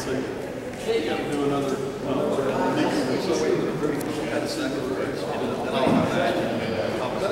see. You got to do another meeting or something. Had a second. And I'll come back and talk about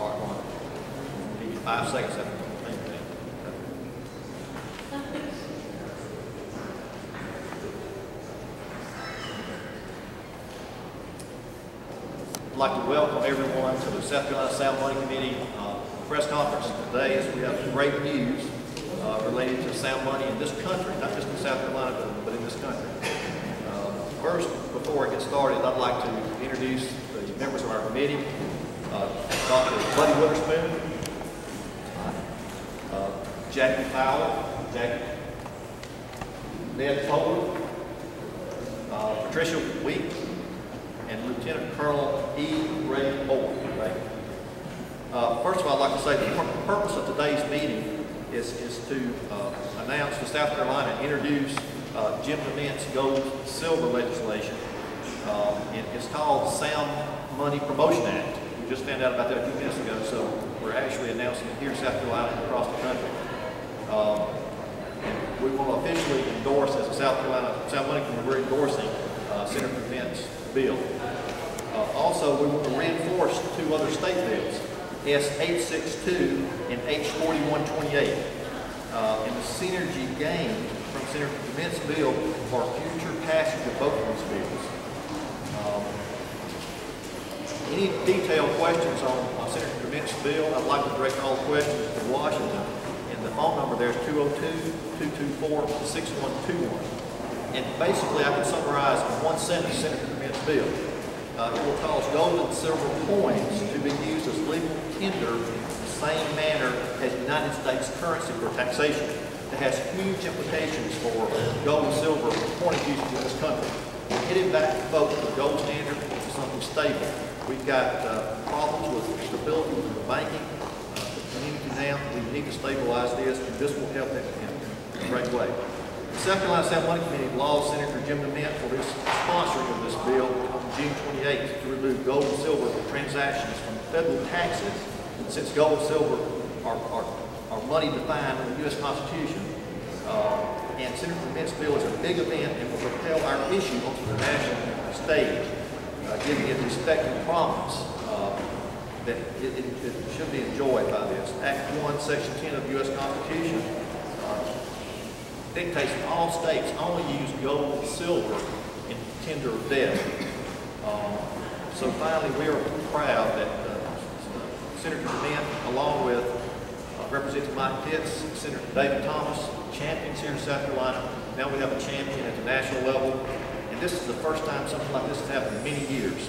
all right, one. Give you 5 seconds after. I'd like to welcome everyone to the South Carolina Sound Money Committee press conference today, as we have great news related to sound money in this country, not just in South Carolina, but in this country. First, before I get started, I'd like to introduce the members of our committee. Dr. Buddy Witherspoon, Jackie Fowler, Jackie, Ned Fowler, Patricia Weeks, and Lieutenant Colonel E. Ray Moore. First of all, I'd like to say the purpose of today's meeting is to announce to South Carolina, introduce Jim DeMint's gold-silver legislation. It's called Sound Money Promotion Act. We just found out about that a few minutes ago, so we're actually announcing it here in South Carolina and across the country. And we will officially endorse, as a South Carolina Sound Money Committee, we're endorsing Senator DeMint's bill. Also, we want to reinforce 2 other state bills, S-862 and H-4128. And the synergy gained from Senator DeMint's bill for future passage of both of these bills. Any detailed questions on Senator DeMint's bill, I'd like to direct all questions to Washington. And the phone number there is 202-224-6121. And basically, I can summarize in one sentence Senator DeMint's bill. It will cause gold and silver coins to be used as legal tender in the same manner as United States currency for taxation. It has huge implications for gold and silver coinage usage in this country. We're getting back to vote the gold standard into something stable. We've got problems with stability in the banking community now. We need to stabilize this, and this will help that in a great way. The South Carolina Sound Money Committee lauded Senator Jim DeMint for his sponsoring of this bill on June 28th to remove gold and silver transactions from federal taxes, since gold and silver are money defined in the U.S. Constitution. And Senator DeMint's bill is a big event and will propel our issue onto the national stage, giving it respect and prominence that it should be enjoyed by this. Act 1, Section 10 of the U.S. Constitution dictates that all states only use gold and silver in tender of debt. So finally, we are proud that Senator DeMint, along with Representative Mike Pitts, Senator David Thomas, champions here in South Carolina. Now we have a champion at the national level, and this is the first time something like this has happened in many years.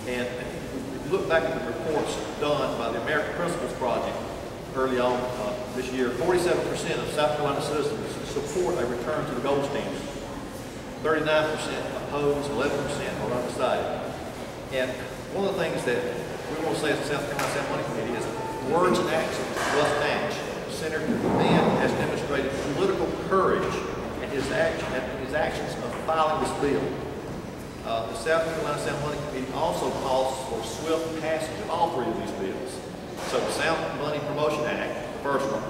And if you look back at the reports done by the American Principles Project early on this year, 47% of South Carolina citizens support a return to the gold standard. 39% oppose, 11% are undecided. And one of the things that we want to say as the South Carolina Sound Money Committee is words and actions must match. Senator DeMint has demonstrated political courage in his actions of filing this bill. The South Carolina Sound Money Committee also calls for swift passage of all 3 of these bills. So the Sound Money Promotion Act, the first one,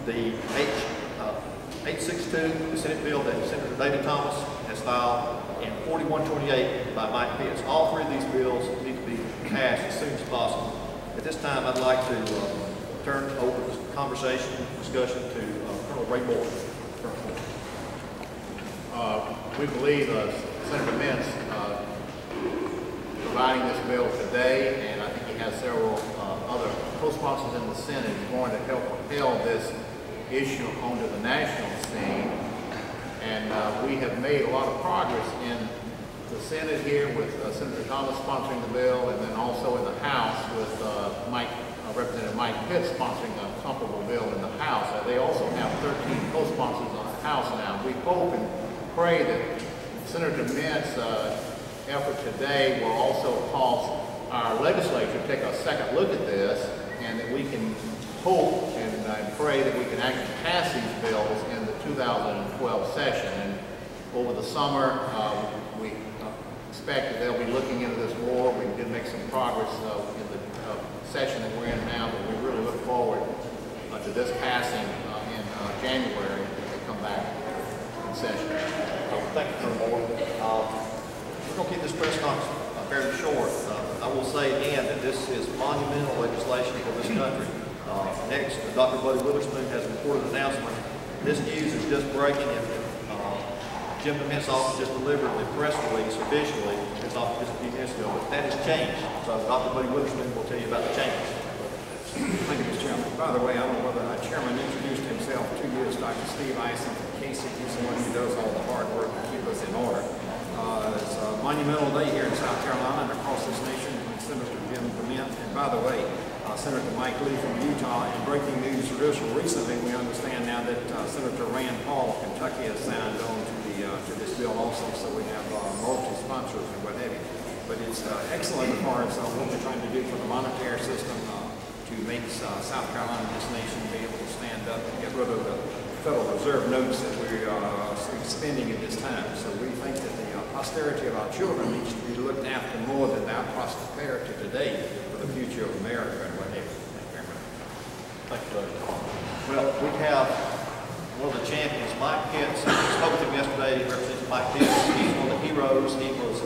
the H-862, the Senate bill that Senator David Thomas has filed, and 4128 by Mike Pitts. All 3 of these bills need to be passed as soon as possible. At this time, I'd like to turn over the discussion to Colonel Ray Moore. We believe Senator DeMint's providing this bill today, and I think he has several other co-sponsors in the Senate who are going to help propel this issue onto the national scene. And we have made a lot of progress in the Senate here with Senator Thomas sponsoring the bill, and then also in the House with Representative Mike Pitts sponsoring a comparable bill in the House. They also have 13 co-sponsors on the House now. We hope and pray that Senator DeMint's effort today will also cause our legislature to take a second look at this, and that we can hope and pray that we can actually pass these bills in the 2012 session. And over the summer, we expect that they'll be looking into this more. We did make some progress in the session that we're in now, but we really look forward to this passing in January if they come back in session. Thank you, Colonel Moore. We're going to keep this press conference fairly short. I will say again that this is monumental legislation for this country. Next, Dr. Buddy Witherspoon has a reported announcement. This news is just breaking, and Jim DeMint's office just delivered the press release officially. It's off just a few minutes ago, but that has changed. So Dr. Buddy Witherspoon will tell you about the changes. Thank you, Mr. Chairman. By the way, I don't know whether our chairman introduced himself to you as Dr. Steve Ison from Casey. He's the one who does all the hard work to keep us in order. It's a monumental day here in South Carolina and across this nation with Senator Jim DeMint. And by the way, Senator Mike Lee from Utah, in breaking news recently, we understand now that Senator Rand Paul of Kentucky has signed on to this bill also, so we have multiple sponsors and what have you. But it's excellent as far as what we're trying to do for the monetary system to make South Carolina, this nation, be able to stand up and get rid of the Federal Reserve notes that we are spending at this time. So we think that the posterity of our children needs to be looked after more than our prosperity today for the future of America and what have you. Thank you very much. Thank you, Doug. Well, we have one of the champions, Mike Pitts. I spoke with him yesterday. He represents Mike Pitts. He's one of the heroes. He was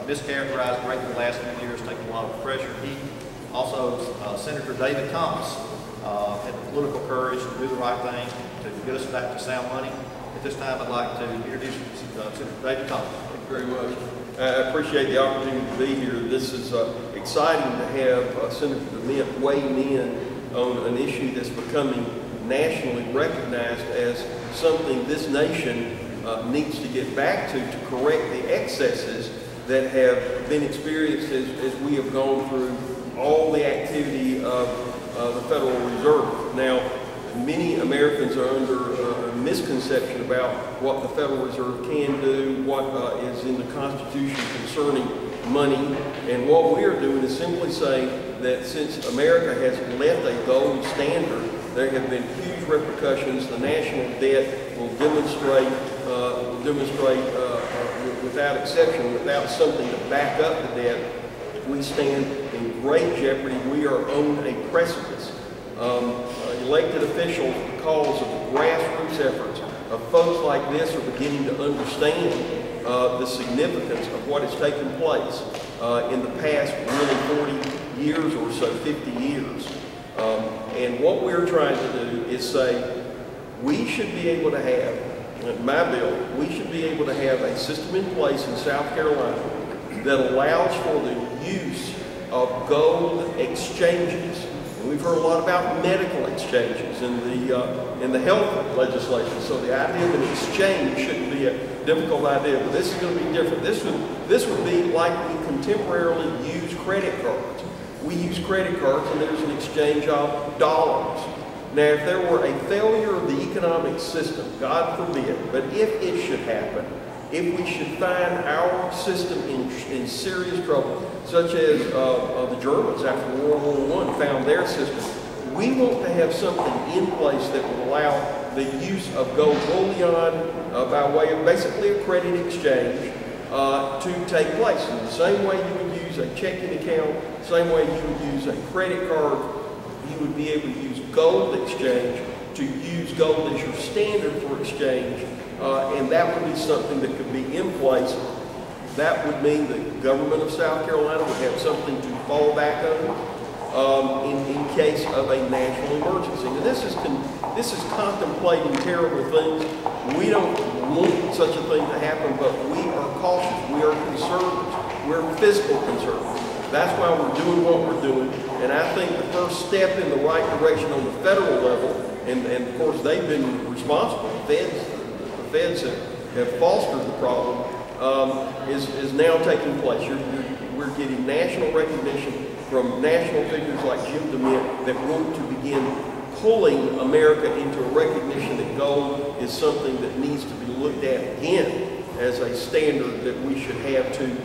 mischaracterized greatly the last few years, taking a lot of pressure. He also, Senator David Thomas, had the political courage to do the right thing, to get us back to sound money. At this time, I'd like to introduce Senator David Thomas. Thank you very much. I appreciate the opportunity to be here. This is exciting to have Senator DeMint weighing in on an issue that's becoming nationally recognized as something this nation needs to get back to correct the excesses that have been experienced as we have gone through all the activity of the Federal Reserve. Now, many Americans are under a misconception about what the Federal Reserve can do, what is in the Constitution concerning money, and what we are doing is simply saying that since America has left a gold standard, there have been huge repercussions. The national debt will demonstrate without exception, without something to back up the debt, we stand in great jeopardy. We are on a precipice. Elected officials, because of the grassroots efforts of folks like this, are beginning to understand the significance of what has taken place in the past really 40 years or so, 50 years. And what we're trying to do is say we should be able to have, in my bill, we should be able to have a system in place in South Carolina that allows for the use of gold exchanges. And we've heard a lot about medical exchanges in the health legislation. So the idea of an exchange shouldn't be a difficult idea, but this is going to be different. This would be like we contemporarily use credit cards. We use credit cards and there's an exchange of dollars. Now, if there were a failure of the economic system, God forbid, but if it should happen, if we should find our system in serious trouble, such as the Germans after World War I found their system, we want to have something in place that will allow the use of gold bullion by way of basically a credit exchange to take place. In the same way you would use a checking account, same way you would use a credit card, you would be able to use gold exchange to use gold as your standard for exchange, and that would be something that could be in place. That would mean the government of South Carolina would have something to fall back on in case of a national emergency. Now, this is contemplating terrible things. We don't want such a thing to happen, but we are cautious. We are conservatives. We're fiscal conservatives. That's why we're doing what we're doing. And I think the first step in the right direction on the federal level, and of course they've been responsible, the feds have fostered the problem, is now taking place. We're getting national recognition from national figures like Jim DeMint that want to begin pulling America into a recognition that gold is something that needs to be looked at again as a standard that we should have to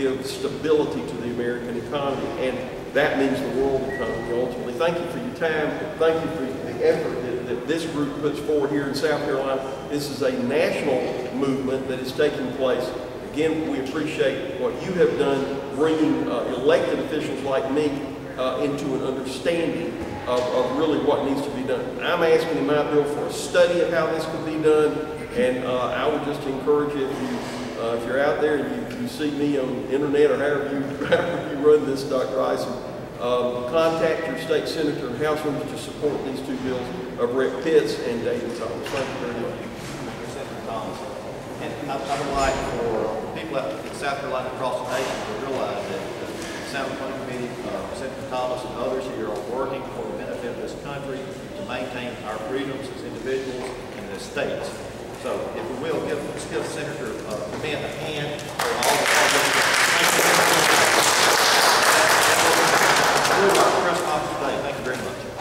give stability to the American economy, and that means the world economy ultimately. Thank you for your time. Thank you for the effort that this group puts forward here in South Carolina. This is a national movement that is taking place, Again, we appreciate what you have done, bringing elected officials like me into an understanding of really what needs to be done. I'm asking in my bill for a study of how this could be done, and I would just encourage you, if you're out there and you see me on the internet or however you run this, Dr. Ison, contact your state senator and House members to support these two bills of Rep. Pitts and David Thomas. Thank you very much. Senator Thomas. And I would like for people out in South Carolina across the nation to realize that the Sound Funding Committee, Senator Thomas and others here are working for the benefit of this country to maintain our freedoms as individuals and as states. So if we will, let's give Senator Dement a hand for all the hard work. Thank you. That's our press conference today. Thank you very much.